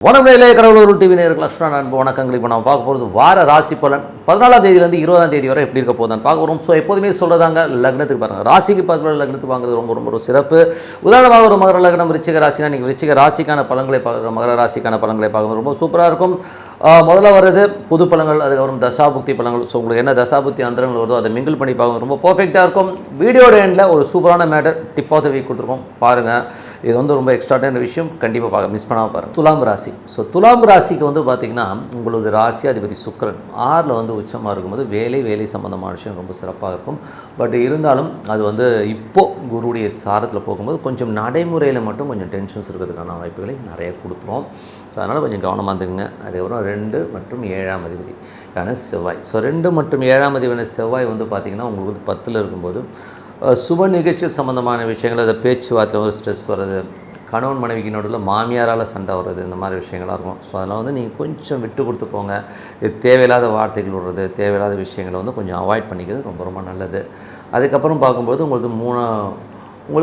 வணக்கம் கடவுளூர் டிவி நேயர்கள் லக்ஷ்மண அன்பு வணக்கங்கள். இப்போ நம்ம பார்க்க போகிறது வார ராசி பலன் 14ஆம் தேதியிலேருந்து 20ஆம் தேதி வரை எப்படி இருக்க போகுதுன்னு பார்க்க போகிறோம். ஸோ எப்போதுமே சொல்கிறதாங்க லக்னத்துக்கு பாருங்கள், ராசிக்கு பார்க்குற லக்னத்துக்கு வாங்குறது ரொம்ப ரொம்ப ஒரு சிறப்பு. உதாரணமாக ஒரு மகர லக்னம் விருச்சிக ராசினா நீங்கள் விருச்சிக ராசிக்கான பலன்களை பார்க்குற மகர ராசிக்கான பலன்களை பார்க்குறது ரொம்ப சூப்பராக இருக்கும். முதல்ல வர்றது புது பலன்கள், அதுக்கப்புறம் தசாபுக்தி பலன்கள். ஸோ உங்களுக்கு என்ன தசாபுக்தி அந்தரங்கள் வருதோ அதை மிங்கிள் பண்ணி பார்க்க ரொம்ப பர்ஃபெக்டாக இருக்கும். வீடியோட எண்டில் ஒரு சூப்பரான matter tip of the week கொடுத்துருக்கோம் பாருங்கள். இது வந்து ரொம்ப எக்ஸ்ட்ராடான விஷயம், கண்டிப்பாக பார்க்க மிஸ் பண்ணாமல் பாருங்கள். துலாம் ராசி. ஸோ துலாம் ராசிக்கு வந்து பார்த்திங்கன்னா உங்களது ராசி அதிபதி சுக்கிரன் 6ல் வந்து உச்சமாக இருக்கும்போது வேலை சம்மந்தமான விஷயம் ரொம்ப சிறப்பாக இருக்கும். பட் இருந்தாலும் அது வந்து இப்போது குருவுடைய சாரத்தில் போகும்போது கொஞ்சம் நடைமுறையில் மட்டும் கொஞ்சம் டென்ஷன்ஸ் இருக்கிறதுக்கான வாய்ப்புகளை நிறைய கொடுத்துரும். ஸோ அதனால் கொஞ்சம் கவனமாக இருந்துக்குங்க. அதுக்கப்புறம் 2 மற்றும் 7ஆம் அதிபதியான செவ்வாய். ஸோ 2 மற்றும் 7ஆம் அதிபதியான செவ்வாய் வந்து பார்த்திங்கன்னா உங்களுக்கு வந்து 10ல் இருக்கும்போது சுப நிகழ்ச்சிகள் சம்மந்தமான விஷயங்கள், அதை பேச்சுவார்த்தையில் ஒரு ஸ்ட்ரெஸ் வர்றது, கணவன் மனைவிக்கு நடுவில் மாமியாரால் சண்டை வர்றது, இந்த மாதிரி விஷயங்களாக இருக்கும். ஸோ அதெல்லாம் வந்து நீங்கள் கொஞ்சம் விட்டு கொடுத்து போங்க. இது தேவையில்லாத வார்த்தைகள் விடுறது, தேவையில்லாத விஷயங்களை வந்து கொஞ்சம் அவாய்ட் பண்ணிக்கிறது ரொம்ப ரொம்ப நல்லது. அதுக்கப்புறம் பார்க்கும்போது உங்களுக்கு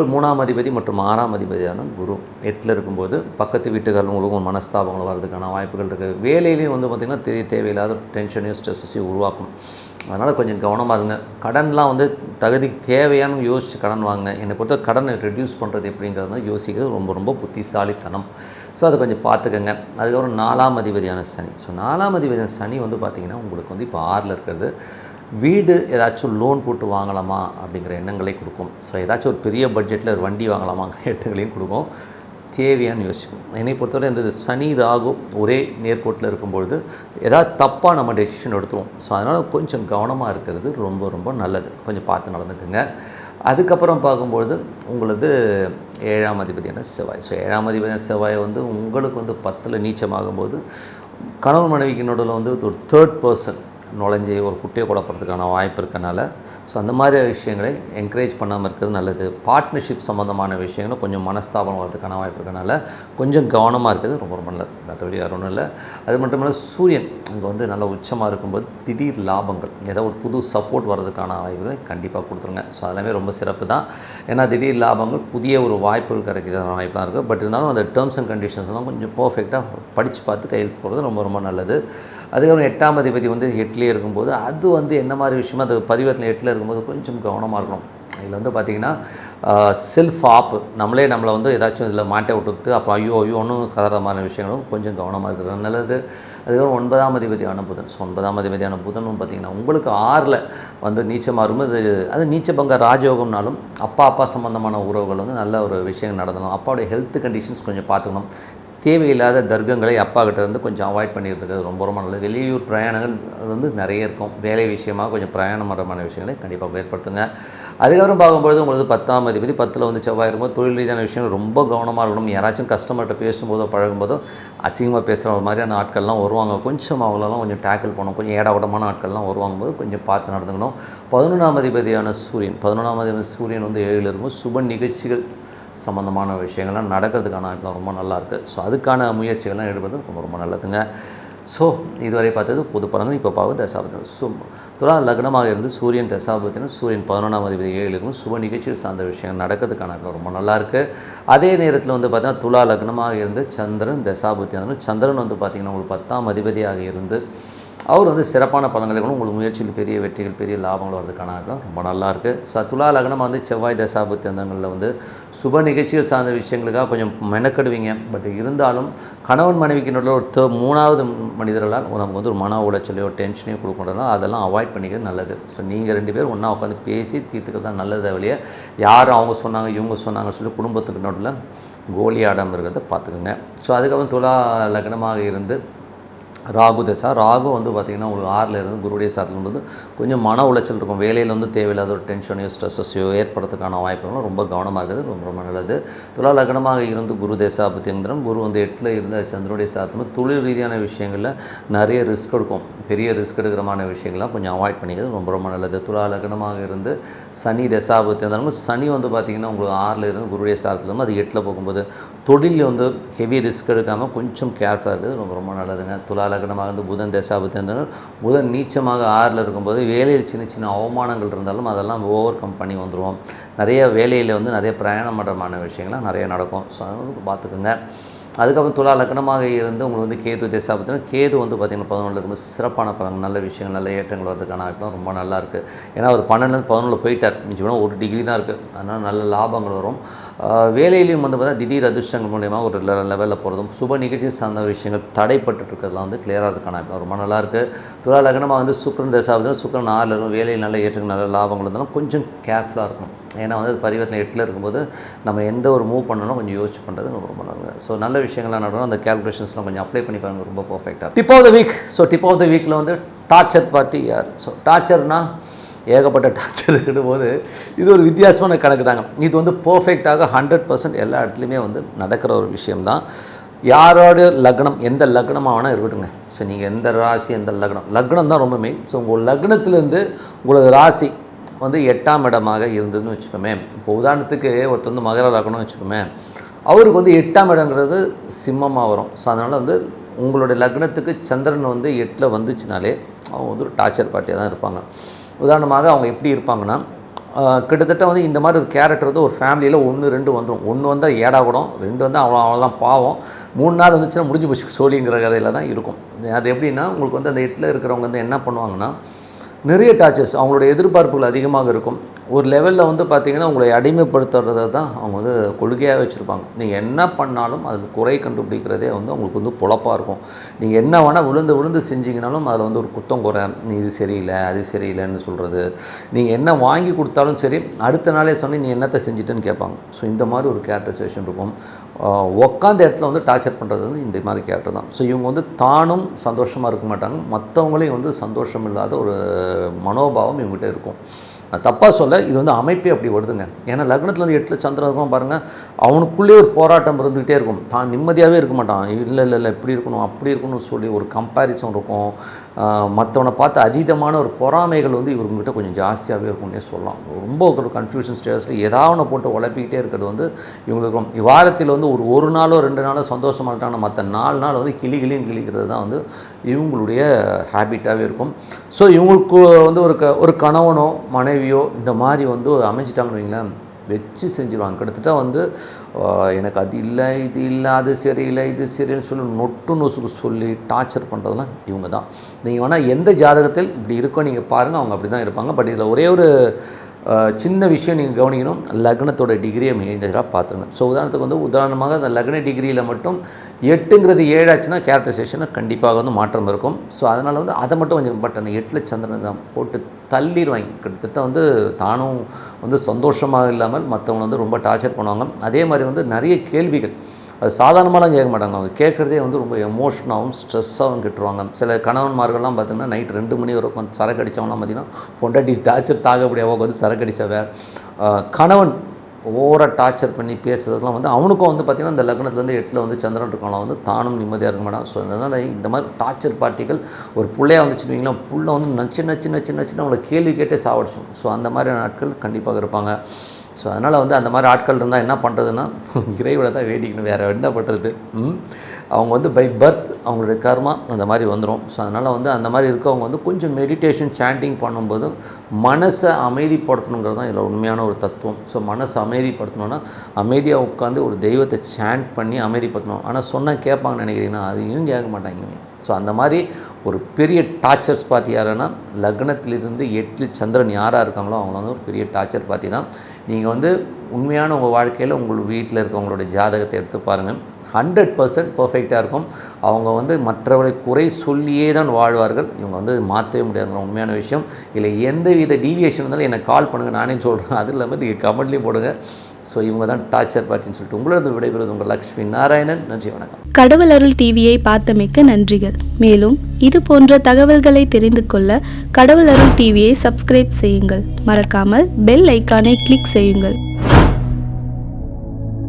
3ஆம் அதிபதி மற்றும் 6ஆம் அதிபதியான குரு 8ல் இருக்கும்போது பக்கத்து வீட்டுக்காரங்க உங்களுக்கு ஒரு மனஸ்தாபங்கள் வர்றதுக்கான வாய்ப்புகள் இருக்குது. வேலையிலையும் வந்து பார்த்திங்கன்னா தேவையில்லாத டென்ஷனையும் ஸ்ட்ரெஸ்ஸையும் உருவாக்கும். அதனால் கொஞ்சம் கவனமாக இருங்க. கடன்லாம் வந்து தகுதிக்கு தேவையானு யோசித்து கடன் வாங்க. என்னை பொறுத்த கடனை ரெடியூஸ் பண்ணுறது எப்படிங்கிறது தான் யோசிக்கிறது ரொம்ப ரொம்ப புத்திசாலித்தனம். ஸோ அதை கொஞ்சம் பார்த்துக்கங்க. அதுக்கப்புறம் 4ஆம் அதிபதியான சனி. ஸோ 4ஆம் அதிபதியான சனி வந்து பார்த்திங்கன்னா உங்களுக்கு வந்து இப்போ 6ல் இருக்கிறது வீடு ஏதாச்சும் லோன் போட்டு வாங்கலாமா அப்படிங்கிற எண்ணங்களை கொடுக்கும். ஸோ ஏதாச்சும் ஒரு பெரிய பட்ஜெட்டில் ஒரு வண்டி வாங்கலாமாங்கிற எண்ணங்களையும் கொடுக்கும். தேவையானு யோசிக்கும். என்னை பொறுத்தவரை இந்த சனி ராகு ஒரே நேர்கோட்டில் இருக்கும்பொழுது ஏதாவது தப்பாக நம்ம டெசிஷன் எடுத்துருவோம். ஸோ அதனால் கொஞ்சம் கவனமாக இருக்கிறது ரொம்ப ரொம்ப நல்லது. கொஞ்சம் பார்த்து நடந்துக்குங்க. அதுக்கப்புறம் பார்க்கும்பொழுது உங்களது 7ஆம் அதிபதியான செவ்வாய். ஸோ 7ஆம் அதிபதியான செவ்வாய் வந்து உங்களுக்கு வந்து 10ல் நீச்சமாகும்போது கணவன் மனைவிக்கு நடுவில் வந்து ஒரு தேர்ட் பர்சன் நுழைஞ்சி ஒரு குட்டையை குழப்பறதுக்கான வாய்ப்பு இருக்கனால ஸோ அந்த மாதிரி விஷயங்களை என்கரேஜ் பண்ணாமல் இருக்கிறது நல்லது. பார்ட்னர்ஷிப் சம்மந்தமான விஷயங்களும் கொஞ்சம் மனஸ்தாபம் வரதுக்கான வாய்ப்பு இருக்கனால கொஞ்சம் கவனமாக இருக்கிறது ரொம்ப ரொம்ப நல்லது. மற்றபடி வேறு ஒன்றும் இல்லை. அது மட்டும் இல்லை, சூரியன் அங்கே வந்து நல்ல உச்சமாக இருக்கும்போது திடீர் லாபங்கள், ஏதோ ஒரு புது சப்போர்ட் வர்றதுக்கான வாய்ப்புகளை கண்டிப்பாக கொடுத்துருங்க. ஸோ அதெல்லாமே ரொம்ப சிறப்பு தான். ஏன்னா திடீர் லாபங்கள், புதிய ஒரு வாய்ப்புகள் கிடைக்கிறதான வாய்ப்பாக இருக்குது. பட் இருந்தாலும் அந்த டேர்ம்ஸ் அண்ட் கண்டிஷன்ஸ்லாம் கொஞ்சம் பர்ஃபெக்டாக படித்து பார்த்து கையில் போகிறது ரொம்ப ரொம்ப நல்லது. அதுக்கப்புறம் 8ஆம் அதிபதி வந்து 8லேயே இருக்கும்போது அது வந்து என்ன மாதிரி விஷயமோ அது பரிவர்த்தனை 8ல் இருக்கும்போது கொஞ்சம் கவனமாக இருக்கணும். இதில் வந்து பார்த்திங்கன்னா செல்ஃப் ஆப்பு நம்மளை வந்து ஏதாச்சும் இதில் மாட்டை விட்டுட்டு அப்புறம் ஐயோன்னு கதறமான விஷயங்களும் கொஞ்சம் கவனமாக இருக்கிறது நல்லது. அதுக்கப்புறம் 9ஆம் அதிபதியான புதன். ஸோ 9ஆம் அதிபதியான புதனும் பார்த்திங்கன்னா உங்களுக்கு 6ல் வந்து நீச்சமாக இருக்கும்போது அது நீச்சபங்க ராஜயோகம்னாலும் அப்பா சம்மந்தமான உறவுகள் வந்து நல்ல ஒரு விஷயம் நடந்தணும். அப்பாவுடைய ஹெல்த் கண்டிஷன்ஸ் கொஞ்சம் பார்த்துக்கணும். தேவையில்லாத தர்க்கங்களை அப்பா கிட்ட இருந்து கொஞ்சம் அவாய்ட் பண்ணியிருக்கிறது ரொம்ப ரொம்ப நல்லது. வெளியூர் பிரயாணங்கள் வந்து நிறைய இருக்கும். வேலை விஷயமாக கொஞ்சம் பிரயாணம் பண்ணுறமான விஷயங்களை கண்டிப்பாக ஏற்படுத்துங்க. அதுக்கப்புறம் பார்க்கும்பொழுது உங்களுக்கு 10ஆம் அதிபதி 10ல் வந்து செவ்வாய் இருக்கும்போது தொழில் ரீதியான விஷயங்கள் ரொம்ப கவனமாக இருக்கணும். யாராச்சும் கஸ்டமர்கிட்ட பேசும்போதோ பழகும்போதோ அசிங்கமாக பேசுகிற மாதிரியான ஆட்கள்லாம் வருவாங்க. கொஞ்சம் அவங்களெல்லாம் கொஞ்சம் டேக்கிள் பண்ணணும். கொஞ்சம் ஏடாவடமான ஆட்கள்லாம் வருவாங்கும்போது கொஞ்சம் பார்த்து நடந்துக்கணும். 11ஆம் அதிபதியான சூரியன். 11ஆம் அதிபதி சூரியன் வந்து 7ல் இருக்கும்போது சுப நிகழ்ச்சிகள் சம்மந்தமான விஷயங்கள்லாம் நடக்கிறதுக்கான வாய்ப்புலாம் ரொம்ப நல்லாயிருக்கு. ஸோ அதுக்கான முயற்சிகள்லாம் ஈடுபடுறது ரொம்ப ரொம்ப நல்லதுங்க. ஸோ இதுவரை பார்த்தது பொது பலன்கள். இப்போ பார்க்க தசாபுத்திரம். துலா லக்னமாக இருந்து சூரியன் தசாபுத்திரம், சூரியன் 11ஆம் அதிபதி 7ல் இருக்கும். சுப நிகழ்ச்சிகள் சார்ந்த விஷயங்கள் நடக்கிறதுக்கான ரொம்ப நல்லாயிருக்கு. அதே நேரத்தில் வந்து பார்த்தீங்கன்னா துலா லக்னமாக இருந்து சந்திரன் தசாபுத்திரம். சந்திரன் வந்து பார்த்திங்கன்னா உங்களுக்கு 10ஆம் அதிபதியாக இருந்து அவர் வந்து சிறப்பான பலன்களை கூட உங்களுக்கு முயற்சியில் பெரிய வெற்றிகள், பெரிய லாபங்கள் வரதுக்கான ரொம்ப நல்லாயிருக்கு. ஸோ துலா லக்னமாக வந்து செவ்வாய் தசாபுத்தி அந்தங்களில் வந்து சுப நிகழ்ச்சிகள் சார்ந்த விஷயங்களுக்காக கொஞ்சம் மெனக்கெடுவீங்க. பட் இருந்தாலும் கணவன் மனைவிக்கு நடுவில் ஒரு 3வது மனிதர்களால் நமக்கு வந்து ஒரு மன உளைச்சலையோ டென்ஷனையோ கொடுக்கணும்னா அதெல்லாம் அவாய்ட் பண்ணிக்கிறது நல்லது. ஸோ நீங்கள் 2 பேரும் ஒன்றா உட்காந்து பேசி தீர்த்துக்கிறது தான் நல்லது. வழியே யாரும் அவங்க சொன்னாங்க இவங்க சொன்னாங்கன்னு சொல்லி குடும்பத்துக்கு நடுவில் கோலி ஆடாமல் இருக்கிறத பார்த்துக்குங்க. ஸோ அதுக்கப்புறம் துலா லக்னமாக இருந்து ராகு தசா. ராகு வந்து பார்த்திங்கன்னா உங்களுக்கு 6ல் இருந்து குருடைய சாரத்தில் போது கொஞ்சம் மன உளைச்சல் இருக்கும். வேலையில் வந்து தேவையில்லாத ஒரு டென்ஷனையோ ஸ்ட்ரெஸ்ஸையோ ஏற்படுறதுக்கான வாய்ப்புகளும் ரொம்ப கவனமாக இருக்கிறது ரொம்ப ரொம்ப நல்லது. துலா லக்னமாக இருந்து குரு தேசாபத்தியந்திரம். குரு வந்து 8ல் இருந்த சந்திரனுடைய சாரத்தில் தொழில் ரீதியான விஷயங்களில் நிறைய ரிஸ்க் எடுக்கும். பெரிய ரிஸ்க் எடுக்கிறமான விஷயங்கள்லாம் கொஞ்சம் அவாய்ட் பண்ணிக்கிறது ரொம்ப ரொம்ப நல்லது. துலா லக்னமாக இருந்து சனி தசாபத்தியந்திரம். சனி வந்து பார்த்திங்கன்னா உங்களுக்கு 6ல் இருந்து குருடைய சாரத்தில் அது 8ல் போகும்போது தொழிலில் வந்து ஹெவி ரிஸ்க் எடுக்காமல் கொஞ்சம் கேர்ஃபுல்லாக இருக்கிறது ரொம்ப ரொம்ப நல்லதுங்க. துலா லக்னமாக இருந்து புதன் தசாபுத்திரங்கள். புதன் நீச்சமாக 6ல் இருக்கும்போது வேலையில் சின்ன சின்ன அவமானங்கள் இருந்தாலும் அதெல்லாம் ஓவர் கம் பண்ணி வந்துடுவோம். நிறைய வேலையில் வந்து நிறைய பிரயாணம் பண்ணுறமான விஷயங்கள்லாம் நிறைய நடக்கும். ஸோ அதை வந்து பார்த்துக்குங்க. அதுக்கப்புறம் துலா லக்னமாக இருந்து உங்களுக்கு வந்து கேது திசை பார்த்தீங்கன்னா கேது வந்து பார்த்திங்கன்னா 11 இருக்கும்போது சிறப்பான பலன்கள், நல்ல விஷயங்கள், நல்ல ஏற்றங்கள் வரதுக்கான ஆட்டம் ரொம்ப நல்லாயிருக்கு. ஏன்னா ஒரு 12 போயிட்டார், மிஞ்சி போனால் 1 டிகிரி தான் இருக்குது. அதனால் நல்ல லாபங்கள் வரும். வேலையிலையும் வந்து பார்த்தா திடீர் அதிர்ஷ்டங்கள் மூலயமா ஒரு லெவலில் போகிறதும், சுப நிகழ்ச்சி சார்ந்த விஷயங்கள் தடைப்பட்டு இருக்கிறதுலாம் வந்து கிளியராக இருக்கிறதுக்கான ஆட்டம் ரொம்ப நல்லாயிருக்கு. துலா லக்னமாக வந்து சுக்கிரன் திசை ஆகுது, சுக்கிரன் 6 இருக்கும், வேலையில் நல்ல ஏற்றங்கள் நல்ல லாபங்கள் இருந்தாலும் கொஞ்சம் கேர்ஃபுல்லாக இருக்கணும். ஏன்னா வந்து பரிவர்த்தனை 8 இருக்கும்போது நம்ம எந்த ஒரு மூவ் பண்ணணும் கொஞ்சம் யோசிச்சு பண்ணுறது ரொம்ப நல்லது. ஸோ நல்ல விஷயங்கள்லாம் நடக்கும். அந்த கேல்குலேஷன்ஸ்லாம் கொஞ்சம் அப்ளை பண்ணி பாருங்கள், ரொம்ப பர்ஃபெக்டாக. Tip of the week. So tip of the வீக்கில் வந்து டார்ச்சர் பார்ட்டி யார்? ஸோ டார்ச்சர்னால் ஏகப்பட்ட டார்ச்சர் இருக்கிற போது இது ஒரு வித்தியாசமான கணக்கு தாங்க. இது வந்து பர்ஃபெக்டாக 100% எல்லா இடத்துலையுமே வந்து நடக்கிற ஒரு விஷயம்தான். யாரோட லக்னம், எந்த லக்னமாக வேணால் இருக்கட்டுங்க. ஸோ நீங்கள் எந்த ராசி, எந்த லக்னம் தான் ரொம்ப மெயின். ஸோ உங்கள் லக்னத்துலேருந்து உங்களது ராசி வந்து 8ஆம் இடமாக இருந்ததுன்னு வச்சுப்போமே. இப்போ உதாரணத்துக்கு ஒருத்தர் வந்து மகர லக்னம்னு வச்சுப்போமே, அவருக்கு வந்து 8ஆம் இடங்கிறது சிம்மமாக வரும். ஸோ அதனால் வந்து உங்களுடைய லக்னத்துக்கு சந்திரன் வந்து 8 வந்துச்சுனாலே அவங்க வந்து ஒரு டார்ச்சர் பார்ட்டியாக தான் இருப்பாங்க. உதாரணமாக அவங்க எப்படி இருப்பாங்கன்னா, கிட்டத்தட்ட வந்து இந்த மாதிரி ஒரு கேரக்டர் வந்து ஒரு ஃபேமிலியில் 1, 2 வந்துடும். 1 வந்தால் ஏடா கூடும், 2 வந்தால் அவ்வளோதான் பாவம், 3 நாள் வந்துச்சுன்னா முடிஞ்சு போச்சு சோழிங்கிற கதையில் தான் இருக்கும். அது எப்படின்னா உங்களுக்கு வந்து அந்த 8 இருக்கிறவங்க வந்து என்ன பண்ணுவாங்கன்னா, நிறைய டார்ச்சர்ஸ், அவங்களோட எதிர்பார்ப்புகள் அதிகமாக இருக்கும். ஒரு லெவலில் வந்து பார்த்திங்கன்னா உங்களை அடிமைப்படுத்துறதை தான் அவங்க வந்து கொள்கையாக வச்சுருப்பாங்க. நீங்கள் என்ன பண்ணாலும் அதில் குறை கண்டுபிடிக்கிறதே வந்து அவங்களுக்கு வந்து பொழப்பாக இருக்கும். நீங்கள் என்ன வேணால் விழுந்து செஞ்சிங்கனாலும் அதில் வந்து ஒரு குத்தம் குறை, நீ இது சரியில்லை அது சரியில்லைன்னு சொல்கிறது. நீங்கள் என்ன வாங்கி கொடுத்தாலும் சரி, அடுத்த நாளே சொன்னி நீ என்னத்தை செஞ்சிட்டேன்னு கேட்பாங்க. ஸோ இந்த மாதிரி ஒரு கேரக்டரைசேஷன் இருக்கும். உட்காந்த இடத்துல வந்து டார்ச்சர் பண்ணுறது வந்து இந்த மாதிரி கேரக்டர் தான். ஸோ இவங்க வந்து தானும் சந்தோஷமாக இருக்க மாட்டாங்க, மற்றவங்களையும் வந்து சந்தோஷம் இல்லாத ஒரு மனோபாவம் இவங்ககிட்ட இருக்கும். நான் தப்பாக சொல்ல, இது வந்து அமைப்பே அப்படி வருதுங்க. ஏன்னா லக்னத்தில் வந்து 8 சந்திரன் இருக்கும் பாருங்கள், அவனுக்குள்ளே ஒரு போராட்டம் இருந்துகிட்டே இருக்கும். தான் நிம்மதியாகவே இருக்க மாட்டான். இல்லை இப்படி இருக்கணும் அப்படி இருக்கணும்னு சொல்லி ஒரு கம்பேரிசன் இருக்கும். மற்றவனை பார்த்து அதீதமான ஒரு பொறாமைகள் வந்து இவங்ககிட்ட கொஞ்சம் ஜாஸ்தியாகவே இருக்கும்னே சொல்லலாம். ரொம்ப ஒரு கன்ஃபியூஷன் ஸ்டேஜஸில் ஏதாவது ஒன்று போட்டு உழப்பிக்கிட்டே இருக்கிறது வந்து இவங்களுக்கு வாரத்தில் வந்து ஒரு நாளோ 2 நாளோ சந்தோஷமாக இருக்காங்கன்னா மற்ற 4 நாள் வந்து கிளின்னு கிளிக்கிறது தான் வந்து இவங்களுடைய ஹேபிட்டாகவே இருக்கும். ஸோ இவங்களுக்கு வந்து ஒரு கணவனோ மனைவியோ இந்த மாதிரி வந்து அமைஞ்சிட்டாங்கன்னு வைங்களேன், வச்சு செஞ்சுருவாங்க. கிட்டத்தட்ட வந்து எனக்கு அது இல்லை இது இல்லை அது சரியில்லை இது சரின்னு சொல்லி நொட்டு நொசுக்கு சொல்லி டார்ச்சர் பண்ணுறதுலாம் இவங்க தான். நீங்கள் வேணால் எந்த ஜாதகத்தில் இப்படி இருக்கோ நீங்கள் பாருங்கள், அவங்க அப்படி தான் இருப்பாங்க. பட் இதில் ஒரே ஒரு சின்ன விஷயம் நீங்கள் கவனிக்கணும், லக்னத்தோட டிகிரியை மெயின்டைனாக பார்த்துருங்க. ஸோ உதாரணமாக அந்த லக்ன டிகிரியில் மட்டும் 8ங்கிறது 7 ஆச்சுன்னா கேரக்டரைசேஷனில் கண்டிப்பாக வந்து மாற்றம் இருக்கும். ஸோ அதனால் வந்து அதை மட்டும் கொஞ்சம் பட் அந்த 8 சந்திரன் தான் போட்டு தள்ளிடுவாங்க. கிட்டத்தட்ட வந்து தானும் வந்து சந்தோஷமாக இல்லாமல் மற்றவங்க வந்து ரொம்ப டார்ச்சர் பண்ணுவாங்க. அதே மாதிரி வந்து நிறைய கேள்விகள் அது சாதாரணமாலாம் கேட்க மாட்டாங்க. அவங்க கேட்குறதே வந்து ரொம்ப எமோஷனாகவும் ஸ்ட்ரெஸ்ஸாகவும் கேட்டுருவாங்க. சில கணவன்மார்கள்லாம் பார்த்திங்கன்னா நைட் 2 மணி வரைக்கும் சரக்கு அடித்தவங்களாம் பார்த்திங்கன்னா பொண்டாட்டி டார்ச்சர் தாங்க முடியாமல் வந்து சரக்கு அடித்தவ கணவன் ஓவராக டார்ச்சர் பண்ணி பேசுகிறதுலாம் வந்து அவனுக்கும் வந்து பார்த்திங்கன்னா இந்த லக்னத்துலேருந்து 8 வந்து சந்திரன் இருக்கவங்களாம் வந்து தானும் நிம்மதியாக இருக்க மாட்டான். ஸோ அதனால் இந்த மாதிரி டார்ச்சர் பார்ட்டிகள் ஒரு பிள்ளையாக வந்துச்சுன்னு புள்ள வந்து நச்சு அவங்கள கேள்வி கேட்டே சாவடிச்சோம். ஸோ அந்த மாதிரி நாட்கள் கண்டிப்பாக இருப்பாங்க. ஸோ அதனால் வந்து அந்த மாதிரி ஆட்கள் இருந்தால் என்ன பண்ணுறதுன்னா இறைவனை தான் வேண்டிக்கணும், வேறு என்ன பண்ணுறது. அவங்க வந்து பை பர்த் அவங்களுடைய கர்மா அந்த மாதிரி வந்துடும். ஸோ அதனால் வந்து அந்த மாதிரி இருக்கவங்க வந்து கொஞ்சம் மெடிடேஷன் சாண்டிங் பண்ணும்போது மனசை அமைதிப்படுத்தணுங்கிறது தான் இதில் உண்மையான ஒரு தத்துவம். ஸோ மனசை அமைதிப்படுத்தணுன்னா அமைதியாக உட்காந்து ஒரு தெய்வத்தை சாண்ட் பண்ணி அமைதிப்படுத்தணும். ஆனால் சொன்னால் கேட்பாங்கன்னு நினைக்கிறீங்கன்னா அதையும் கேட்க மாட்டாங்க. ஸோ அந்த மாதிரி ஒரு பெரிய டார்ச்சர்ஸ் பார்ட்டி யாருன்னா லக்னத்திலிருந்து 8 சந்திரன் யாராக இருக்காங்களோ அவங்கள வந்து ஒரு பெரிய டார்ச்சர் பார்ட்டி தான். நீங்கள் வந்து உண்மையான உங்கள் வாழ்க்கையில் உங்கள் வீட்டில் இருக்கவங்களுடைய ஜாதகத்தை எடுத்து பாருங்கள், 100% பர்ஃபெக்டாக இருக்கும். அவங்க வந்து மற்றவர்களை குறை சொல்லியே தான் வாழ்வார்கள். இவங்க வந்து மாற்றவே முடியாதுங்கிற உண்மையான விஷயம். இல்லை எந்த வித டீவியேஷன் இருந்தாலும் எனக்கு கால் பண்ணுங்கள், நானே சொல்கிறேன். அது இல்லாமல் நீங்கள் கமெண்ட்லேயும் போடுங்க. ஸோ இவங்க தான் டார்ச்சர் பார்ட்டின்னு சொல்லிட்டு உங்களது விடைபெறுவது உங்கள் லக்ஷ்மி நாராயணன். நன்றி, வணக்கம். கடவுள் அருள் டிவியை பார்த்தமைக்கு நன்றிகள். மேலும் இது போன்ற தகவல்களை தெரிந்து கொள்ள கடவுள் அருள் டிவியை சப்ஸ்கிரைப் செய்யுங்கள். மறக்காமல் பெல் ஐக்கானை கிளிக் செய்யுங்கள்.